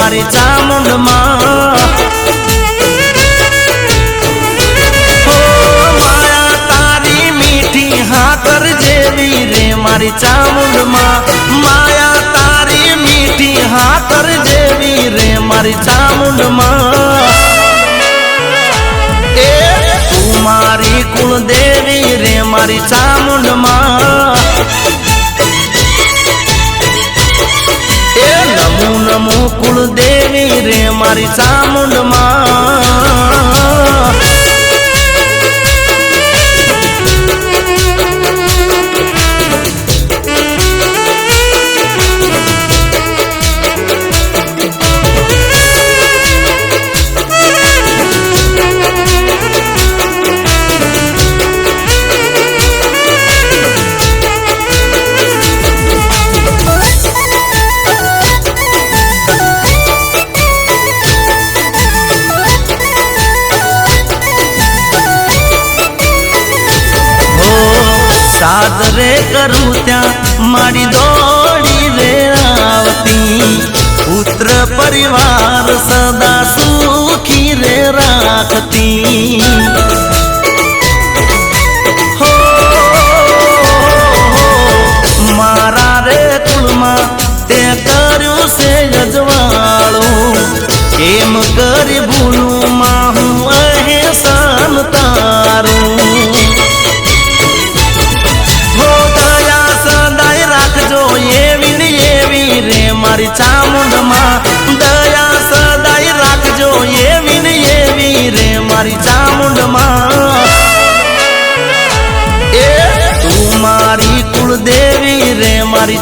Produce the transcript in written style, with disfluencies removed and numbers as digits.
મારી ચામુંડ માં માયા તારી મીઠી હાકર જેવી રે મારી ચામુંડ માં માયા તારી મીઠી હાકર જેવી રે મારી ચામુંડ માં એ તું મારી કુળદેવી રે મારી ચામુંડ માં નમો નમો કુળદેવી રે મારી ચામુંડ માં સાદરે કરું ત્યાં મારી દોડી રે આવતી પુત્ર પરિવાર સદા સુખી રે રાખતી હો મારા રે કુળમાં તે કર્યું છે અજવાળું કેમ કરી ભૂલું માં હું અહેસાન તારું મારી ચામુંડ માં દયા સદાય રાખજો એવી ને એવી રે મારી ચામુંડ માં એ તું મારી કુળદેવી રે મારી